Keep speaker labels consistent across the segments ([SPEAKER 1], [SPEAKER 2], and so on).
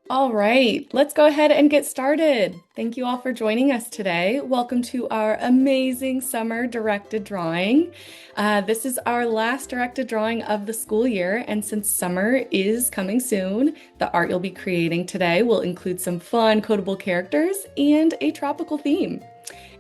[SPEAKER 1] All right, let's go ahead and get started. Thank you all for joining us today. Welcome to our amazing summer directed drawing. This is our last directed drawing of the school year, and since summer is coming soon, the art you'll be creating today will include some fun Kodable characters and a tropical theme.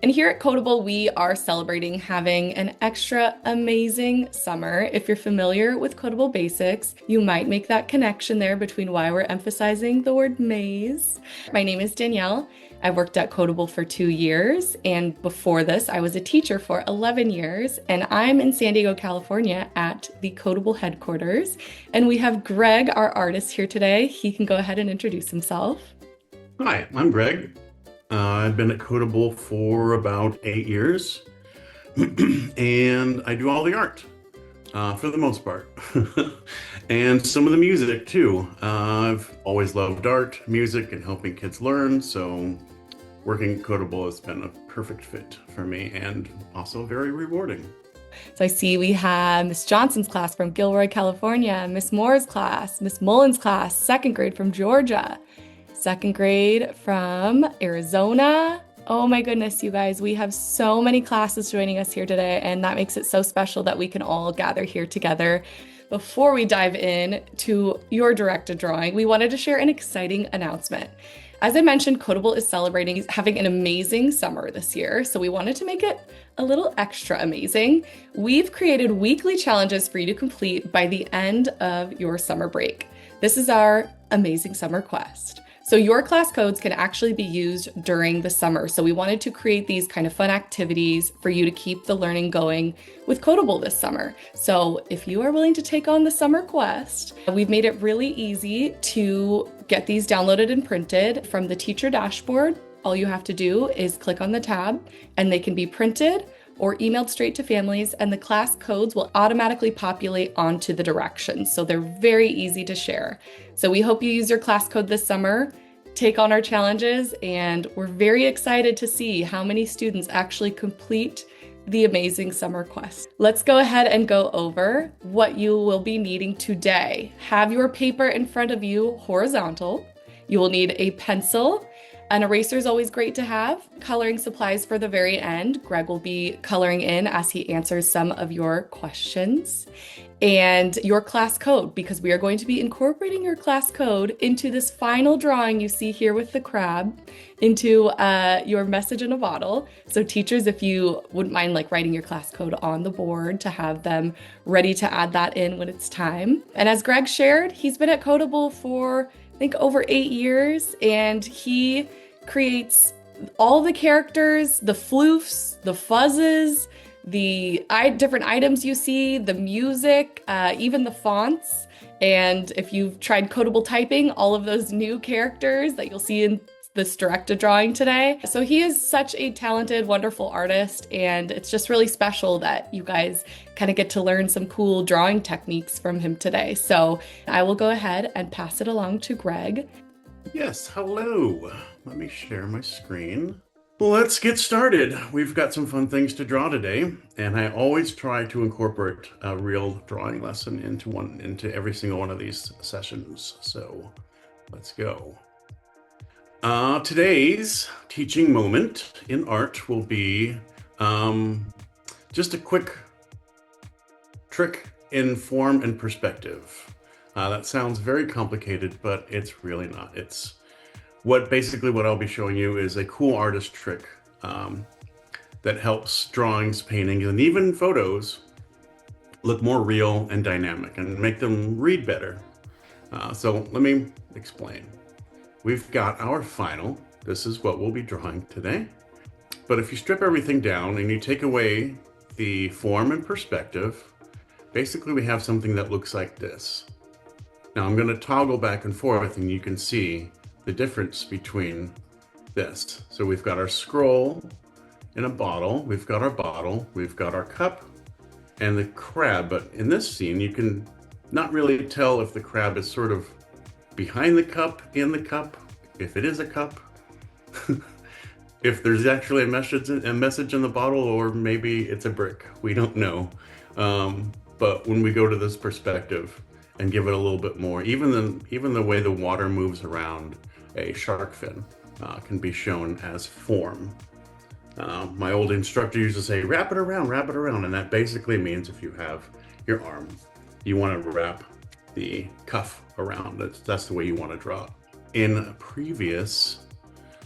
[SPEAKER 1] And here at Kodable, we are celebrating having an extra amazing summer. If you're familiar with Kodable basics, you might make that connection there between why we're emphasizing the word maze. My name is Danielle. I've worked at Kodable for 2 years, and before this, I was a teacher for 11 years, and I'm in San Diego, California at the Kodable headquarters. And we have Greg, our artist, here today. He can go ahead and introduce himself.
[SPEAKER 2] Hi, I'm Greg. I've been at Kodable for about 8 years, and I do all the art for the most part, and some of the music too. I've always loved art, music, and helping kids learn, so working at Kodable has been a perfect fit for me and also very rewarding.
[SPEAKER 1] So I see we have Miss Johnson's class from Gilroy, California, Miss Moore's class, Miss Mullen's class, second grade from Georgia, second grade from Arizona. Oh my goodness, you guys, we have so many classes joining us here today, and that makes it so special that we can all gather here together. Before we dive in to your directed drawing, we wanted to share an exciting announcement. As I mentioned, Kodable is celebrating having an amazing summer this year, so we wanted to make it a little extra amazing. We've created weekly challenges for you to complete by the end of your summer break. This is our amazing summer quest. So your class codes can actually be used during the summer. So we wanted to create these kind of fun activities for you to keep the learning going with Kodable this summer. So if you are willing to take on the summer quest, we've made it really easy to get these downloaded and printed from the teacher dashboard. All you have to do is click on the tab and they can be printed or emailed straight to families, and the class codes will automatically populate onto the directions. So they're very easy to share. So we hope you use your class code this summer, take on our challenges, and we're very excited to see how many students actually complete the amazing summer quest. Let's go ahead and go over what you will be needing today. Have your paper in front of you horizontal. You will need a pencil. An eraser is always great to have. Coloring supplies for the very end. Greg will be coloring in as he answers some of your questions. And your class code, because we are going to be incorporating your class code into this final drawing you see here with the crab, into your message in a bottle. So teachers, if you wouldn't mind writing your class code on the board to have them ready to add that in when it's time. And as Greg shared, he's been at Kodable for I think over 8 years, and he creates all the characters, the floofs, the fuzzes, the different items you see, the music, even the fonts. And if you've tried Kodable typing, all of those new characters that you'll see in this directed drawing today. So he is such a talented, wonderful artist, and it's just really special that you guys kind of get to learn some cool drawing techniques from him today. So I will go ahead and pass it along to Greg.
[SPEAKER 2] Yes, hello. Let me share my screen. Let's get started. We've got some fun things to draw today, and I always try to incorporate a real drawing lesson into every single one of these sessions. So let's go. Today's teaching moment in art will be just a quick trick in form and perspective. That sounds very complicated, but it's really not. It's basically what I'll be showing you is a cool artist trick that helps drawings, paintings, and even photos look more real and dynamic and make them read better. So let me explain. We've got our final. This is what we'll be drawing today. But if you strip everything down and you take away the form and perspective, basically we have something that looks like this. Now I'm going to toggle back and forth and you can see the difference between this. So we've got our scroll in a bottle, we've got our cup, and the crab. But in this scene, you can not really tell if the crab is sort of behind the cup, in the cup, if it is a cup, if there's actually a message in the bottle, or maybe it's a brick. We don't know. But when we go to this perspective, and give it a little bit more. Even the way the water moves around a shark fin can be shown as form. My old instructor used to say, wrap it around, and that basically means if you have your arm, you want to wrap the cuff around. That's the way you want to draw. In a previous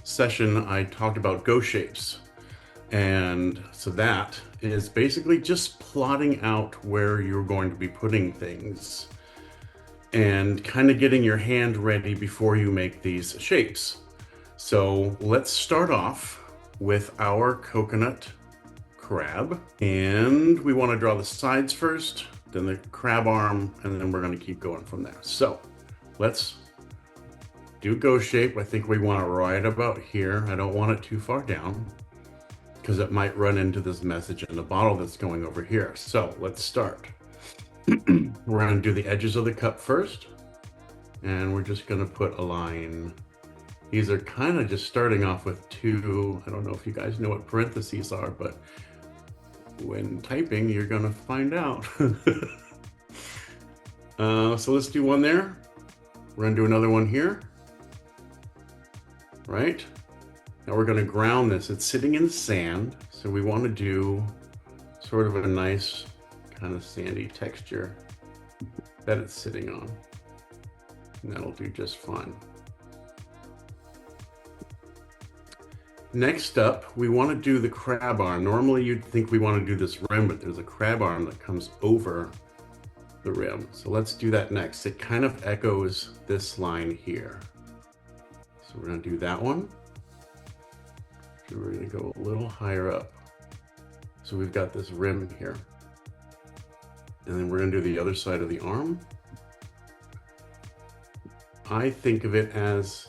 [SPEAKER 2] session, I talked about go shapes. And so that is basically just plotting out where you're going to be putting things and kind of getting your hand ready before you make these shapes. So let's start off with our coconut crab. And we want to draw the sides first, then the crab arm, and then we're going to keep going from there. So let's do go shape. I think we want to right about here. I don't want it too far down, because it might run into this message in the bottle that's going over here. So let's start. We're going to do the edges of the cup first, and we're just going to put a line. These are kind of just starting off with two. I don't know if you guys know what parentheses are, but when typing, you're going to find out. So let's do one there. We're going to do another one here. Right? Now we're going to ground this. It's sitting in sand, so we want to do sort of a nice kind of sandy texture that it's sitting on. And that'll do just fine. Next up, we want to do the crab arm. Normally you'd think we want to do this rim, but there's a crab arm that comes over the rim. So let's do that next. It kind of echoes this line here. So we're going to do that one. We're going to go a little higher up. So we've got this rim here. And then we're going to do the other side of the arm. I think of it as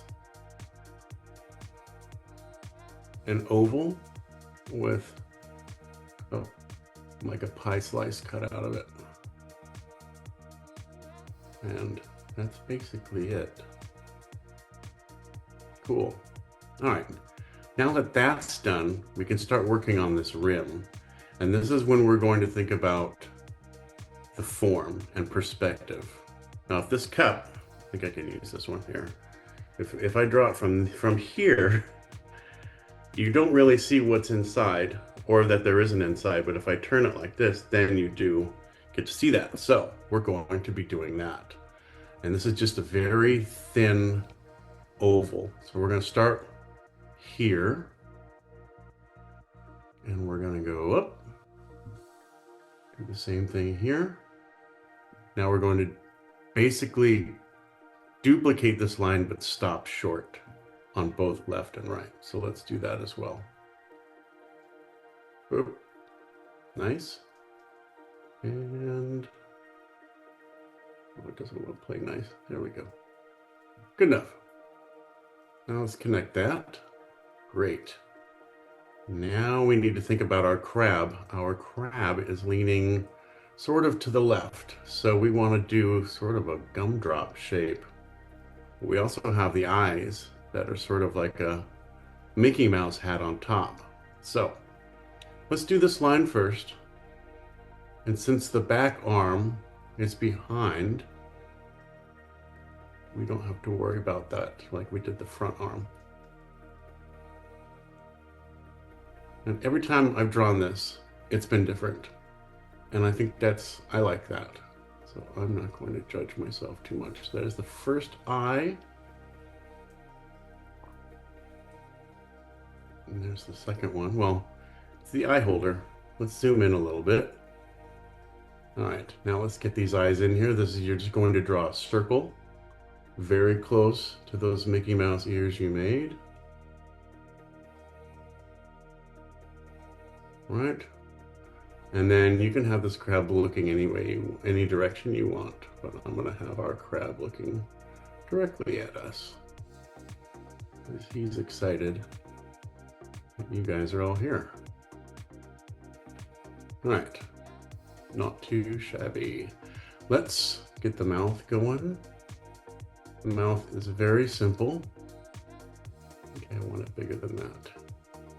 [SPEAKER 2] an oval with like a pie slice cut out of it. And that's basically it. Cool. All right. Now that that's done, we can start working on this rim. And this is when we're going to think about the form and perspective. Now, if this cup, I think I can use this one here. If I draw it from here, you don't really see what's inside, or that there is an inside, but if I turn it like this, then you do get to see that. So we're going to be doing that. And this is just a very thin oval. So we're going to start here, and we're going to go up, do the same thing here. Now we're going to basically duplicate this line but stop short on both left and right. So let's do that as well. Boop. Nice. And oh, it doesn't want to play nice. There we go. Good enough. Now let's connect that. Great. Now we need to think about our crab. Our crab is leaning sort of to the left, so we want to do sort of a gumdrop shape. We also have the eyes that are sort of like a Mickey Mouse hat on top. So let's do this line first. And since the back arm is behind, we don't have to worry about that like we did the front arm. And every time I've drawn this, it's been different. And I think I like that. So I'm not going to judge myself too much. So that is the first eye. And there's the second one. Well, it's the eye holder. Let's zoom in a little bit. All right, now let's get these eyes in here. You're just going to draw a circle very close to those Mickey Mouse ears you made. Right. And then you can have this crab looking any direction you want, but I'm going to have our crab looking directly at us. He's excited that you guys are all here. All right. Not too shabby. Let's get the mouth going. The mouth is very simple. Okay, I want it bigger than that.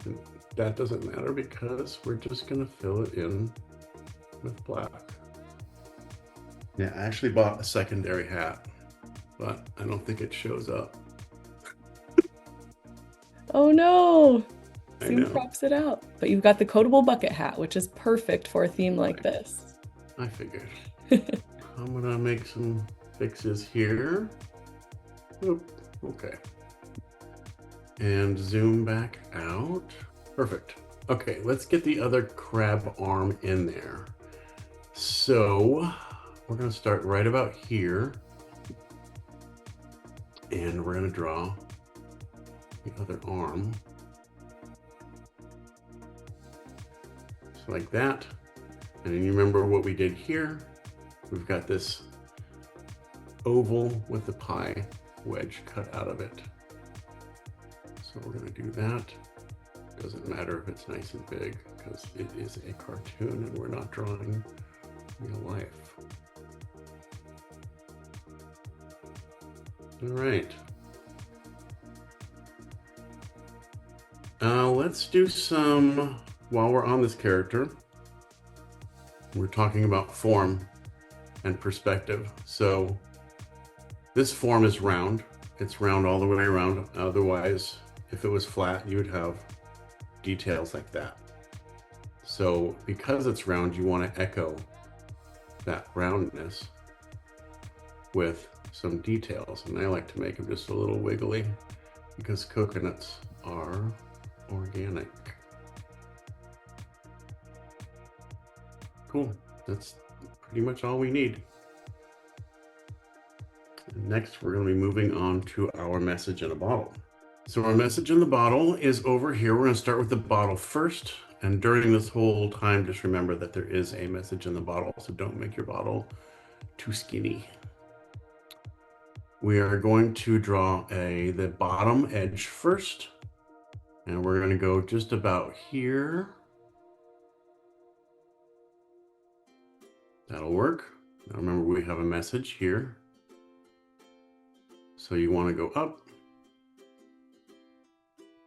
[SPEAKER 2] And that doesn't matter because we're just going to fill it in with black. Yeah, I actually bought a secondary hat, but I don't think it shows up.
[SPEAKER 1] Oh no!
[SPEAKER 2] I
[SPEAKER 1] Zoom
[SPEAKER 2] know.
[SPEAKER 1] crops it out. But you've got the Kodable bucket hat, which is perfect for a theme like
[SPEAKER 2] Right.
[SPEAKER 1] this.
[SPEAKER 2] I figured. I'm gonna make some fixes here. Oop. Okay. And zoom back out. Perfect. Okay, let's get the other crab arm in there. So we're gonna start right about here. And we're gonna draw the other arm. Just like that. And then you remember what we did here? We've got this oval with the pie wedge cut out of it. So we're going to do that. Doesn't matter if it's nice and big because it is a cartoon and we're not drawing real life. All right. Let's do some, while we're on this character, we're talking about form and perspective. So this form is round. It's round all the way around. Otherwise, if it was flat, you would have details like that. So because it's round, you want to echo that roundness with some details. And I like to make them just a little wiggly because coconuts are organic. Cool. That's pretty much all we need. Next, we're going to be moving on to our message in a bottle. So our message in the bottle is over here. We're going to start with the bottle first. And during this whole time, just remember that there is a message in the bottle. So don't make your bottle too skinny. We are going to draw the bottom edge first. And we're going to go just about here. That'll work. Now remember, we have a message here. So you want to go up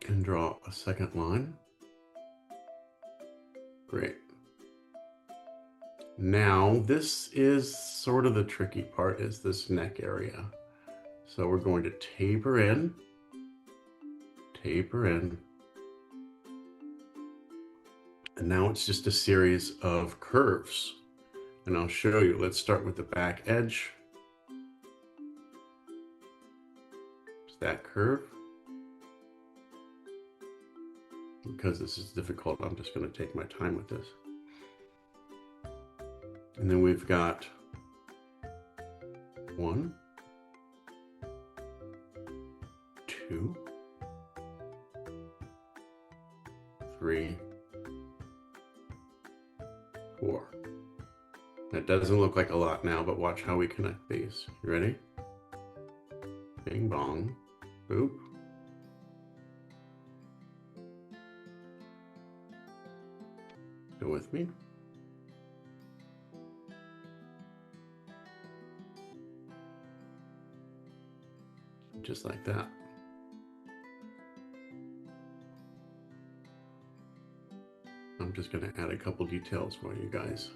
[SPEAKER 2] and draw a second line. Great. Now this is sort of the tricky part, is this neck area. So we're going to taper in, and now it's just a series of curves. And I'll show you. Let's start with the back edge. Just that curve. Because this is difficult, I'm just going to take my time with this. And then we've got 1, 2, 3, 4. That doesn't look like a lot now, but watch how we connect these. You ready? Bing bong. Boop. Go with me. Just like that. I'm just going to add a couple details while you guys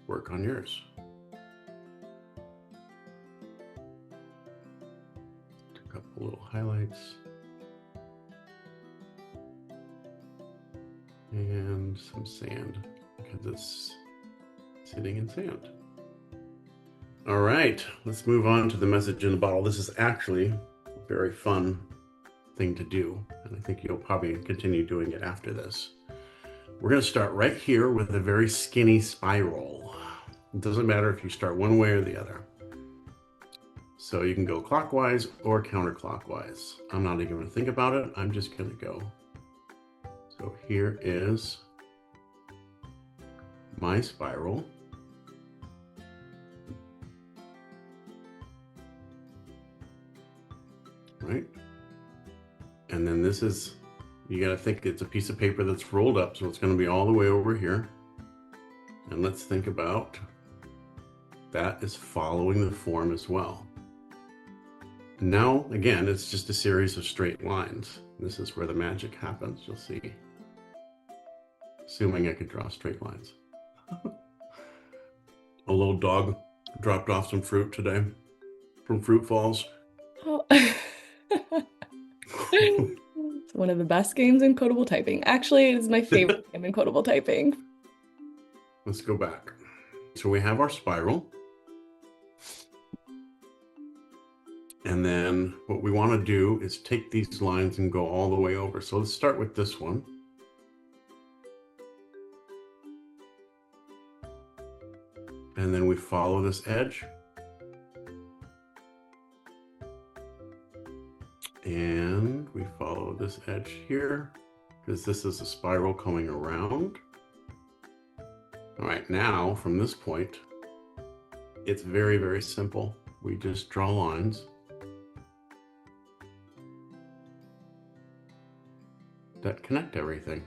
[SPEAKER 2] work on yours. A couple little highlights. And some sand because it's sitting in sand. All right, let's move on to the message in the bottle. This is actually a very fun thing to do, and I think you'll probably continue doing it after this. We're going to start right here with a very skinny spiral. It doesn't matter if you start one way or the other. So you can go clockwise or counterclockwise. I'm not even going to think about it. I'm just going to go. So here is my spiral. Right? And then this is, you got to think it's a piece of paper that's rolled up, so it's going to be all the way over here. And let's think about that is following the form as well. And now, again, it's just a series of straight lines. This is where the magic happens, you'll see. Assuming I could draw straight lines. A little dog dropped off some fruit today from Fruit Falls.
[SPEAKER 1] Oh. It's one of the best games in Kodable typing. Actually, it is my favorite game in Kodable typing.
[SPEAKER 2] Let's go back. So we have our spiral. And then what we want to do is take these lines and go all the way over. So let's start with this one. And then we follow this edge. And we follow this edge here because this is a spiral coming around. All right, now from this point, it's very, very simple. We just draw lines. That connect everything.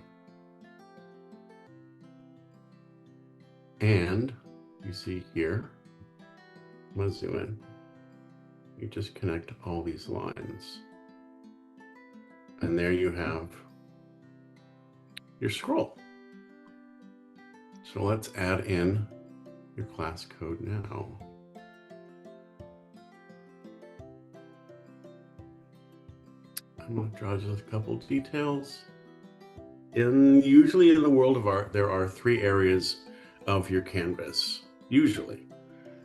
[SPEAKER 2] And you see here, I'm gonna zoom in. You just connect all these lines. And there you have your scroll. So let's add in your class code now. I'm going to draw just a couple details. Usually in the world of art, there are 3 areas of your canvas. Usually.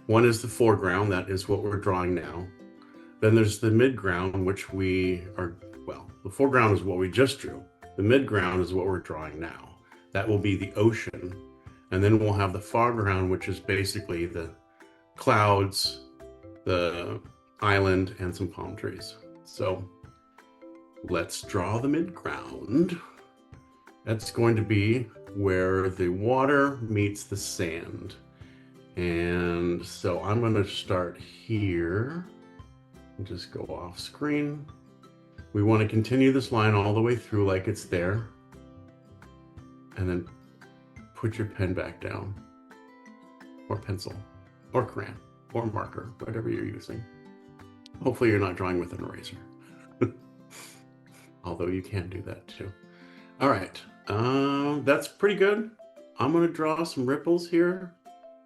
[SPEAKER 2] One is the foreground, that is what we're drawing now. Then there's the midground, which the foreground is what we just drew. The midground is what we're drawing now. That will be the ocean. And then we'll have the foreground, which is basically the clouds, the island, and some palm trees. So let's draw the midground. That's going to be where the water meets the sand. And so I'm going to start here and just go off screen. We want to continue this line all the way through like it's there. And then put your pen back down, or pencil, or crayon, or marker, whatever you're using. Hopefully you're not drawing with an eraser. Although you can do that too. All right, that's pretty good. I'm going to draw some ripples here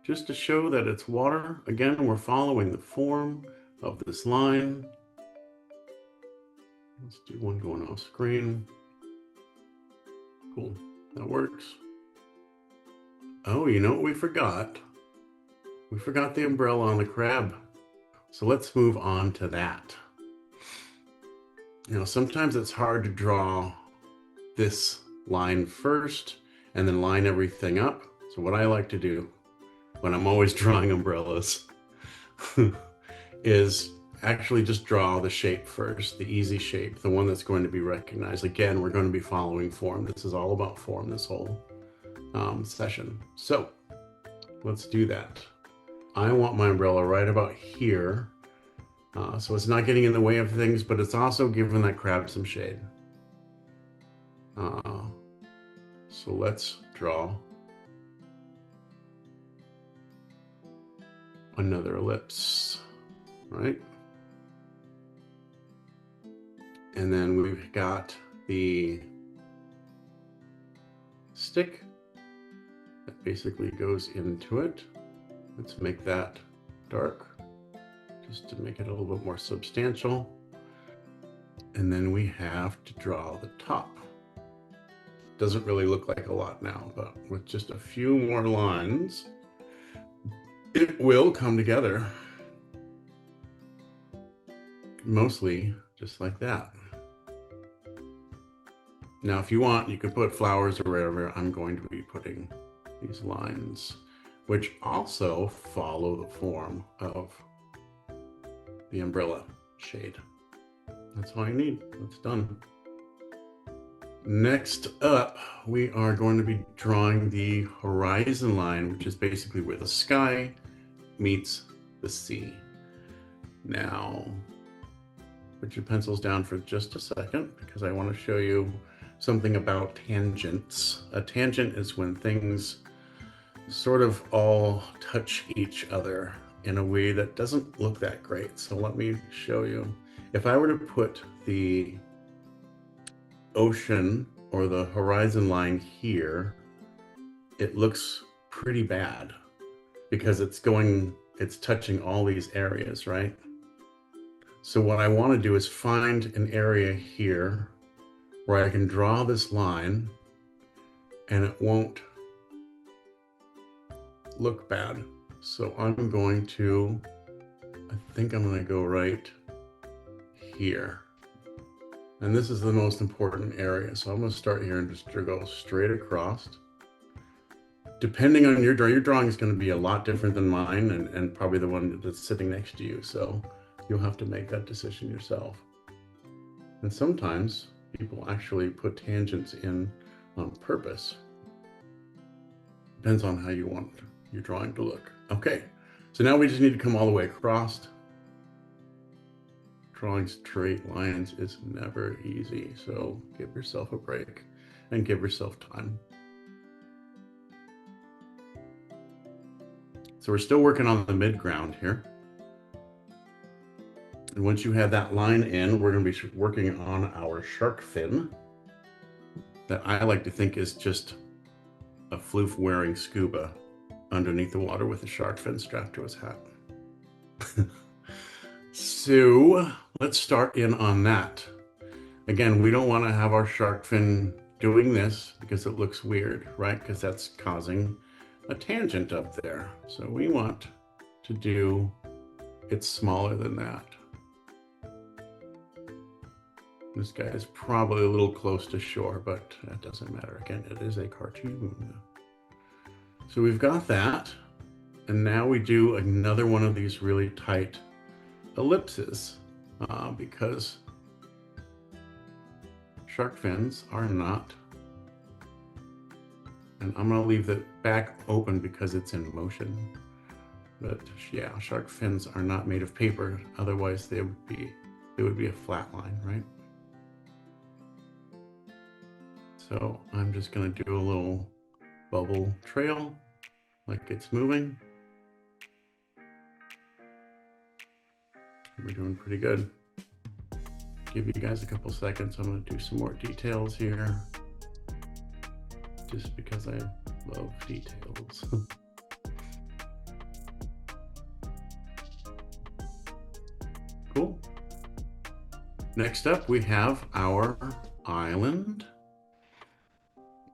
[SPEAKER 2] just to show that it's water. Again, we're following the form of this line. Let's do one going off screen. Cool, that works. Oh, you know what we forgot? We forgot the umbrella on the crab. So let's move on to that. You know, sometimes it's hard to draw this line first and then line everything up. So what I like to do when I'm always drawing umbrellas is actually just draw the shape first, the easy shape, the one that's going to be recognized. Again, we're going to be following form. This is all about form, this whole session. So let's do that. I want my umbrella right about here. So it's not getting in the way of things, but it's also giving that crab some shade. So let's draw another ellipse, right? And then we've got the stick that basically goes into it. Let's make that dark, just to make it a little bit more substantial. And then we have to draw the top. Doesn't really look like a lot now, but with just a few more lines, it will come together. Mostly just like that. Now, if you want, you could put flowers or wherever. I'm going to be putting these lines, which also follow the form of the umbrella shade. That's all you need. That's done. Next up, we are going to be drawing the horizon line, which is basically where the sky meets the sea. Now, put your pencils down for just a second because I want to show you something about tangents. A tangent is when things sort of all touch each other in a way that doesn't look that great. So let me show you. If I were to put the ocean or the horizon line here, it looks pretty bad. because it's touching all these areas, right? So what I want to do is find an area here where I can draw this line and it won't look bad. So I think I'm going to go right here. And this is the most important area. So I'm going to start here and just go straight across. Depending on your drawing is going to be a lot different than mine and probably the one that's sitting next to you. So you'll have to make that decision yourself. And sometimes people actually put tangents in on purpose. Depends on how you want your drawing to look. Okay, so now we just need to come all the way across. Drawing straight lines is never easy, so give yourself a break and give yourself time. So we're still working on the mid-ground here. And once you have that line in, we're going to be working on our shark fin that I like to think is just a floof wearing scuba underneath the water with a shark fin strapped to his hat. So let's start in on that. Again, we don't want to have our shark fin doing this because it looks weird, right? Because that's causing a tangent up there. So we want to do it smaller than that. This guy is probably a little close to shore, but that doesn't matter. Again, it is a cartoon. So we've got that. And now we do another one of these really tight ellipses because shark fins are not, and I'm going to leave the back open because it's in motion. But yeah, shark fins are not made of paper. Otherwise they would be a flat line, right? So I'm just going to do a little bubble trail like it's moving. We're doing pretty good. Give you guys a couple seconds. I'm going to do some more details here just because I love details. Cool. Next up, we have our island.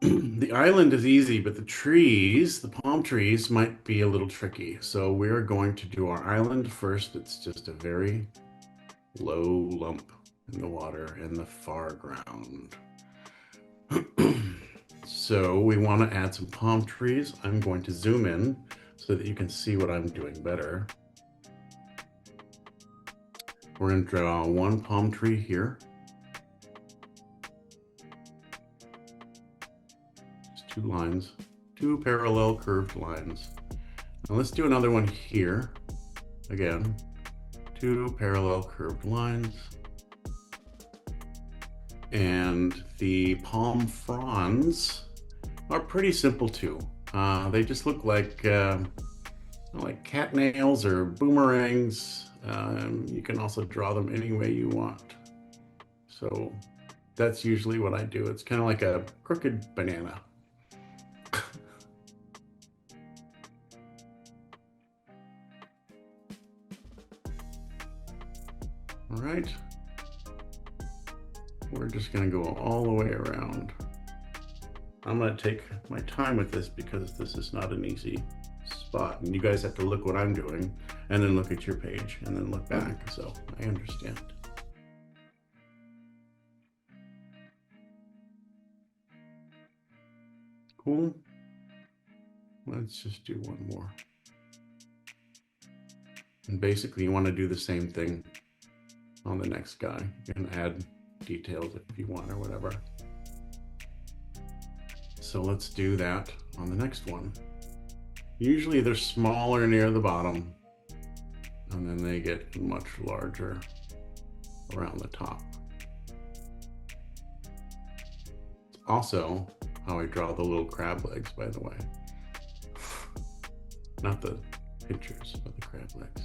[SPEAKER 2] The island is easy, but the trees, the palm trees, might be a little tricky. So we're going to do our island first. It's just a very low lump in the water in the foreground. So we want to add some palm trees. I'm going to zoom in so that you can see what I'm doing better. We're going to draw one palm tree here. Two lines, two parallel curved lines. Now let's do another one here. Again, two parallel curved lines. And the palm fronds are pretty simple too. They just look like cat nails or boomerangs. You can also draw them any way you want. So that's usually what I do. It's kind of like a crooked banana. All right, we're just going to go all the way around. I'm going to take my time with this because this is not an easy spot, and you guys have to look what I'm doing and then look at your page and then look back. So I understand. Cool. Let's just do one more. And basically you want to do the same thing on the next guy. You can add details if you want or whatever. So let's do that on the next one. Usually they're smaller near the bottom and then they get much larger around the top. It's also how I draw the little crab legs, by the way. Not the pictures, but the crab legs.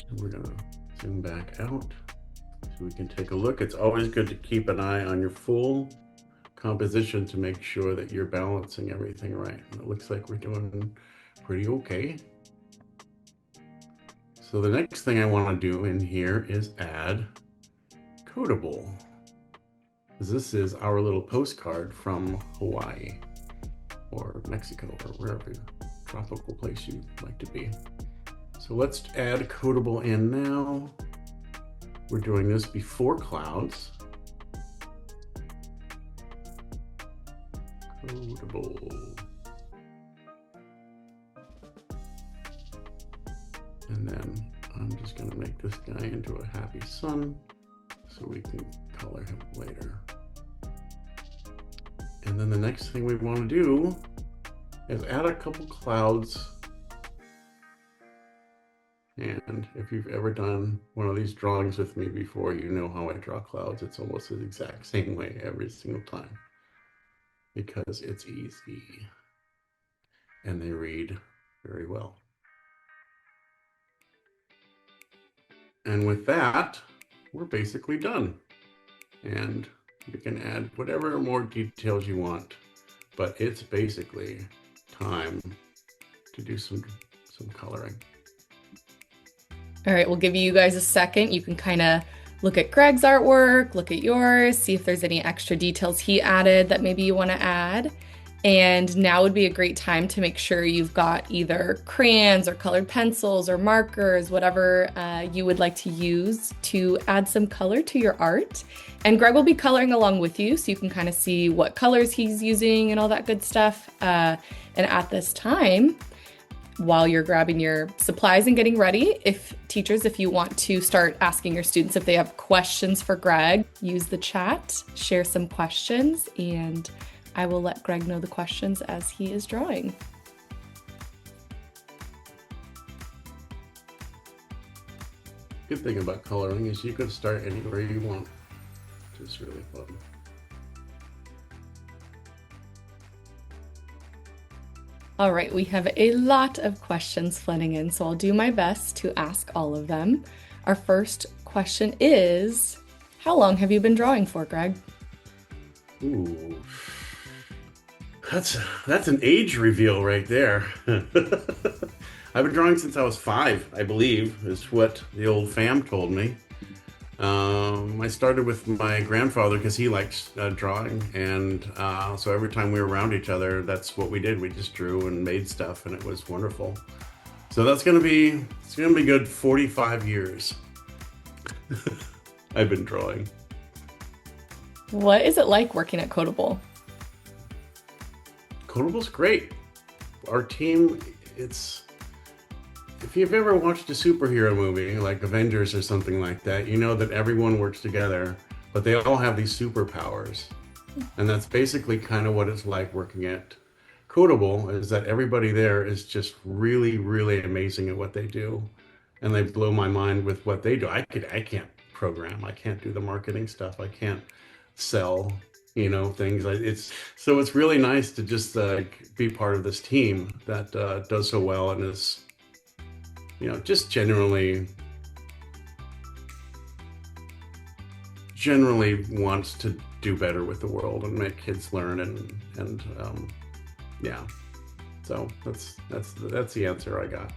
[SPEAKER 2] And we're gonna zoom back out so we can take a look. It's always good to keep an eye on your full composition to make sure that you're balancing everything right. And it looks like we're doing pretty okay. So the next thing I want to do in here is add Kodable. This is our little postcard from Hawaii or Mexico or wherever tropical place you'd like to be. So let's add Kodable in now. We're doing this before clouds. Kodable. And then I'm just going to make this guy into a happy sun so we can color him later. And then the next thing we want to do is add a couple clouds. And if you've ever done one of these drawings with me before, you know how I draw clouds. It's almost the exact same way every single time because it's easy and they read very well. And with that, we're basically done. And you can add whatever more details you want, but it's basically time to do some coloring.
[SPEAKER 1] All right, we'll give you guys a second. You can kind of look at Greg's artwork, look at yours, see if there's any extra details he added that maybe you want to add. And now would be a great time to make sure you've got either crayons or colored pencils or markers, whatever you would like to use to add some color to your art. And Greg will be coloring along with you so you can kind of see what colors he's using and all that good stuff. And at this time, while you're grabbing your supplies and getting ready, if you want to start asking your students if they have questions for Greg, use the chat, share some questions, and I will let Greg know the questions as he is drawing.
[SPEAKER 2] Good thing about coloring is you can start anywhere you want, which is really fun.
[SPEAKER 1] All right, we have a lot of questions flooding in, so I'll do my best to ask all of them. Our first question is, how long have you been drawing for, Greg?
[SPEAKER 2] Ooh, that's an age reveal right there. I've been drawing since I was 5, I believe, is what the old fam told me. I started with my grandfather because he likes drawing, and so every time we were around each other, that's what we did. We just drew and made stuff, and it was wonderful. So it's gonna be good 45 years. I've been drawing.
[SPEAKER 1] What is it like working at Kodable?
[SPEAKER 2] Kodable's great. Our team, if you've ever watched a superhero movie like Avengers or something like that, you know that everyone works together, but they all have these superpowers. And that's basically kind of what it's like working at Kodable, is that everybody there is just really, really amazing at what they do. And they blow my mind with what they do. I can't program. I can't do the marketing stuff. I can't sell, things. It's really nice to just be part of this team that does so well and is just generally wants to do better with the world and make kids learn and yeah. So that's the answer I got.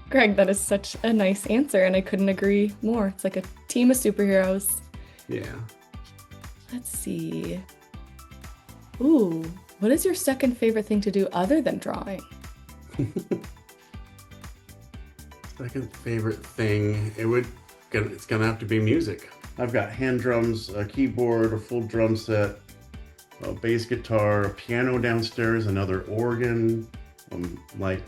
[SPEAKER 1] Greg, that is such a nice answer, and I couldn't agree more. It's like a team of superheroes.
[SPEAKER 2] Yeah.
[SPEAKER 1] Let's see. Ooh, what is your second favorite thing to do other than drawing?
[SPEAKER 2] Second favorite thing, it's gonna have to be music. I've got hand drums, a keyboard, a full drum set, a bass guitar, a piano downstairs, another organ. I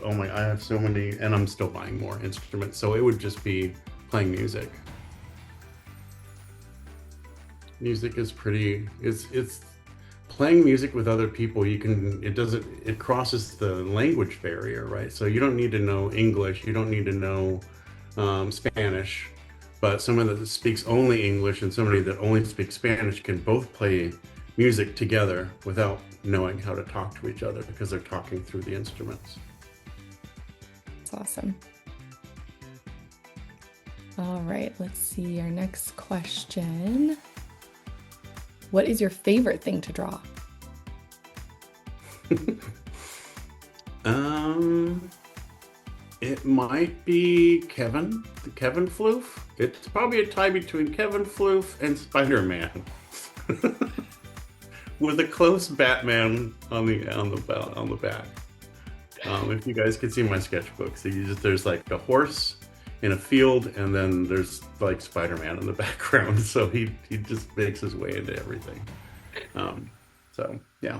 [SPEAKER 2] have so many, and I'm still buying more instruments. So it would just be playing music. Music is it's playing music with other people. It crosses the language barrier, right? So you don't need to know English, you don't need to know Spanish, but someone that speaks only English and somebody that only speaks Spanish can both play music together without knowing how to talk to each other because they're talking through the instruments.
[SPEAKER 1] That's awesome. All right, let's see our next question. What is your favorite thing to draw?
[SPEAKER 2] Um, it might be Kevin, the Kevin Floof. It's probably a tie between Kevin Floof and Spider-Man, with a close Batman on the back. If you guys could see my sketchbook, so there's like a horse in a field, and then there's like Spider-Man in the background. So he just makes his way into everything. Um, so yeah.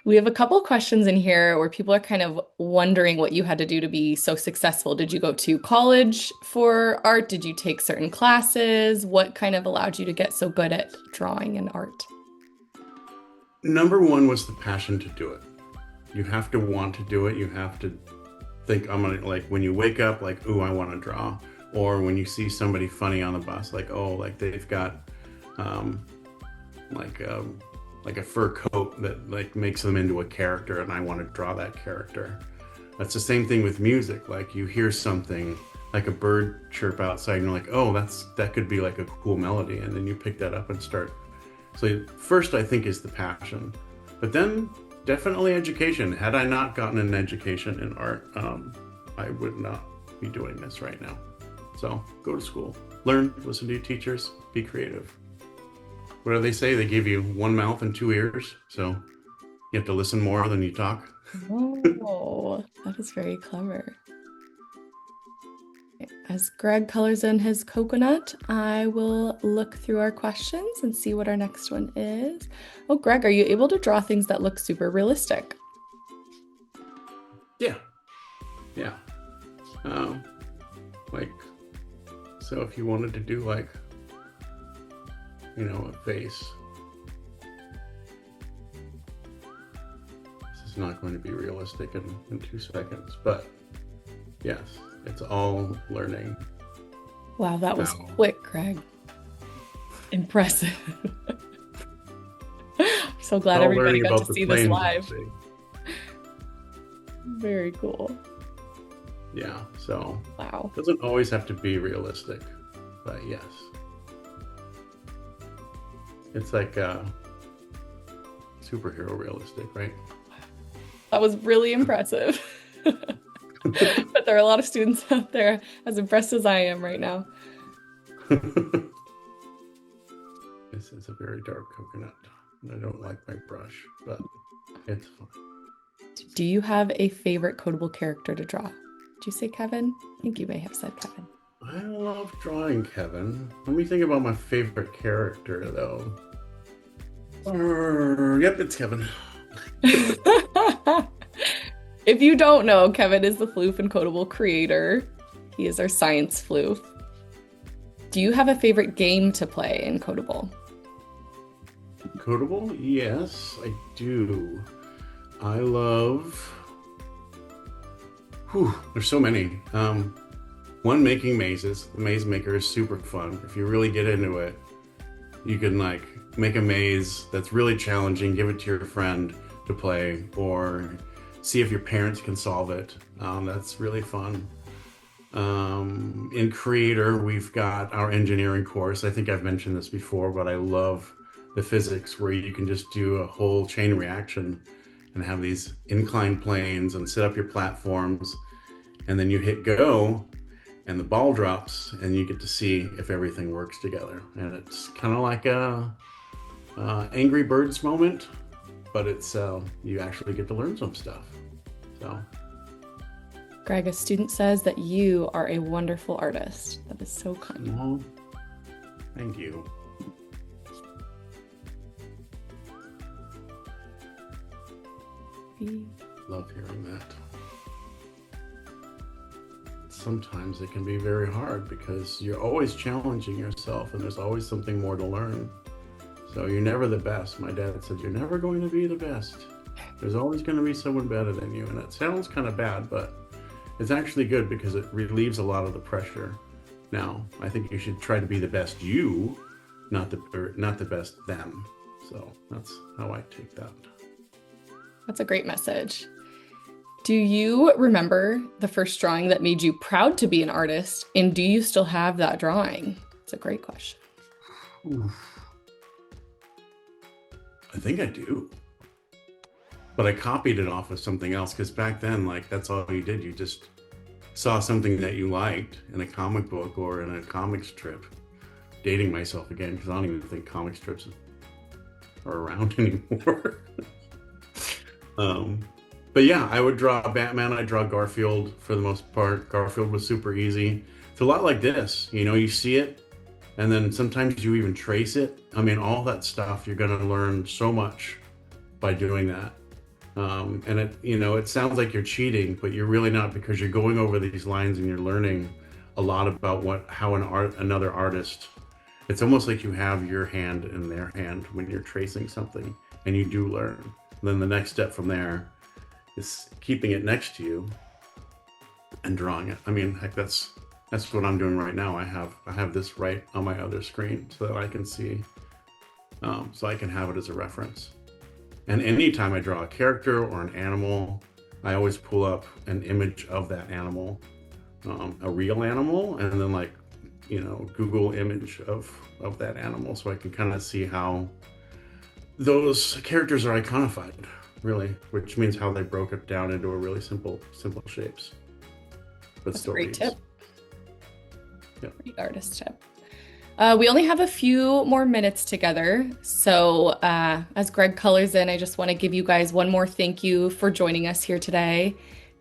[SPEAKER 1] We have a couple questions in here where people are kind of wondering what you had to do to be so successful. Did you go to college for art? Did you take certain classes? What kind of allowed you to get so good at drawing and art?
[SPEAKER 2] Number one was the passion to do it. You have to want to do it. You have to think, I'm gonna, like, when you wake up, like, ooh, I want to draw. Or when you see somebody funny on the bus, like, oh, like they've got um, like like a fur coat that like makes them into a character, and I want to draw that character. That's the same thing with music. Like you hear something like a bird chirp outside, and you're like, oh, that could be like a cool melody, and then you pick that up and start. So first, I think, is the passion, but then definitely education. Had I not gotten an education in art, I would not be doing this right now. So go to school, learn, listen to your teachers, be creative. What do they say? They give you one mouth and two ears, so you have to listen more than you talk.
[SPEAKER 1] Oh, that is very clever. As Greg colors in his coconut, I will look through our questions and see what our next one is. Oh, Greg, are you able to draw things that look super realistic?
[SPEAKER 2] Yeah, yeah. Like, so if you wanted to do like, a face, this is not going to be realistic in 2 seconds, but yes, it's all learning.
[SPEAKER 1] Wow, that was quick, Greg. Impressive. I'm so glad everybody got to see this live. Very cool.
[SPEAKER 2] Yeah, so
[SPEAKER 1] wow.
[SPEAKER 2] It doesn't always have to be realistic, but yes. It's like superhero realistic, right?
[SPEAKER 1] That was really impressive. But there are a lot of students out there as impressed as I am right now.
[SPEAKER 2] This is a very dark coconut. I don't like my brush, but it's fun.
[SPEAKER 1] Do you have a favorite Kodable character to draw? Did you say Kevin? I think you may have said Kevin.
[SPEAKER 2] I love drawing Kevin. Let me think about my favorite character, though. Yep, it's Kevin.
[SPEAKER 1] If you don't know, Kevin is the Floof and Kodable creator. He is our science Floof. Do you have a favorite game to play in Kodable?
[SPEAKER 2] Kodable? Yes, I do. I love... there's so many. One, making mazes. The Maze Maker is super fun. If you really get into it, you can like make a maze that's really challenging, give it to your friend to play, or see if your parents can solve it. That's really fun. In Creator, we've got our engineering course. I think I've mentioned this before, but I love the physics where you can just do a whole chain reaction and have these inclined planes and set up your platforms, and then you hit go and the ball drops and you get to see if everything works together. And it's kind of like a Angry Birds moment, but it's you actually get to learn some stuff. So
[SPEAKER 1] Greg, a student says that you are a wonderful artist. That is so kind.
[SPEAKER 2] Oh, thank you. Love hearing that. Sometimes it can be very hard because you're always challenging yourself and there's always something more to learn. So you're never the best. My dad said, you're never going to be the best. There's always going to be someone better than you. And it sounds kind of bad, but it's actually good because it relieves a lot of the pressure. Now, I think you should try to be the best you, not the best them. So that's how I take that.
[SPEAKER 1] That's a great message. Do you remember the first drawing that made you proud to be an artist? And do you still have that drawing? It's a great question.
[SPEAKER 2] Oof. I think I do. but I copied it off of something else because back then, like that's all you did. You just saw something that you liked in a comic book or in a comic strip. Dating myself again because I don't even think comic strips are around anymore. um, but yeah, I would draw Batman. I draw Garfield for the most part. Garfield was super easy. It's a lot like this. You know, you see it, and then sometimes you even trace it. I mean, all that stuff, you're going to learn so much by doing that. And it, you know, it sounds like you're cheating, but you're really not because you're going over these lines and you're learning a lot about how another artist. It's almost like you have your hand in their hand when you're tracing something, and you do learn. And then the next step from there is keeping it next to you and drawing it. I mean, heck, that's what I'm doing right now. I have this right on my other screen so that I can see, so I can have it as a reference. And anytime I draw a character or an animal, I always pull up an image of that animal, a real animal, and then like, you know, Google image of that animal, so I can kind of see how those characters are iconified, really, which means how they broke it down into a really simple shapes. But
[SPEAKER 1] That's a great tip.
[SPEAKER 2] Yeah.
[SPEAKER 1] Great artist tip. We only have a few more minutes together. So as Greg colors in, I just want to give you guys one more thank you for joining us here today.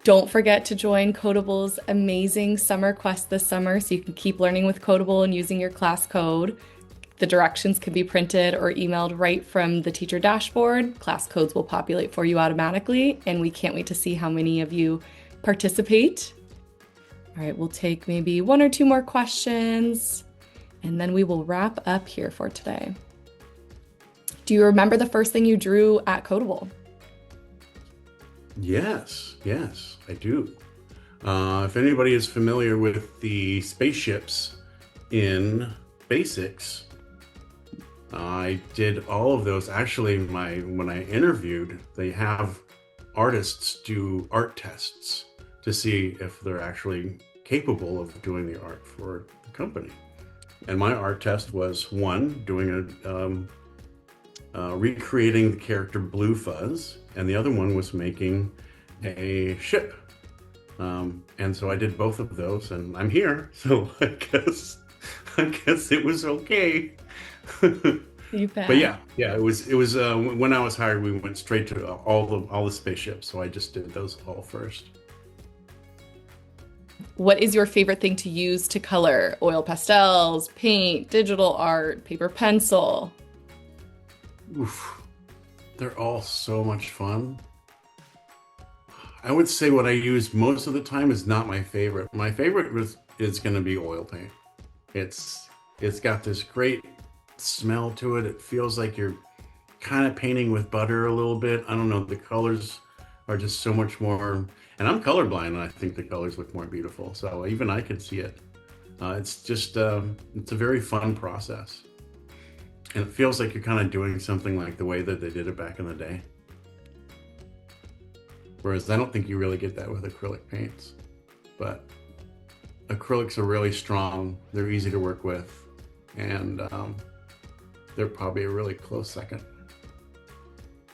[SPEAKER 1] Don't forget to join Kodable's amazing summer quest this summer so you can keep learning with Kodable and using your class code. The directions can be printed or emailed right from the teacher dashboard. Class codes will populate for you automatically, and we can't wait to see how many of you participate. All right, we'll take maybe one or two more questions, and then we will wrap up here for today. Do you remember the first thing you drew at Kodable?
[SPEAKER 2] Yes, I do. If anybody is familiar with the spaceships in Basics, I did all of those. Actually, when I interviewed, they have artists do art tests to see if they're actually capable of doing the art for the company. And my art test was one, doing recreating the character Blue Fuzz, and the other one was making a ship. And so I did both of those, and I'm here. So I guess it was okay.
[SPEAKER 1] You bet.
[SPEAKER 2] But yeah, it was when I was hired, we went straight to all the spaceships. So I just did those all first.
[SPEAKER 1] What is your favorite thing to use to color? Oil pastels, paint, digital art, paper pencil?
[SPEAKER 2] Oof. They're all so much fun. I would say what I use most of the time is not my favorite. My favorite is going to be oil paint. It's got this great smell to it. It feels like you're kind of painting with butter a little bit. I don't know. The colors are just so much more. And I'm colorblind, and I think the colors look more beautiful. So even I could see it. It's just it's a very fun process. And it feels like you're kind of doing something like the way that they did it back in the day. Whereas I don't think you really get that with acrylic paints. But acrylics are really strong. They're easy to work with. And they're probably a really close second.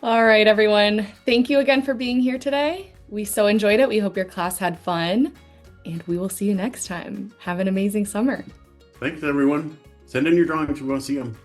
[SPEAKER 1] All right, everyone. Thank you again for being here today. We so enjoyed it. We hope your class had fun. And we will see you next time. Have an amazing summer.
[SPEAKER 2] Thanks, everyone. Send in your drawings. We want to see them.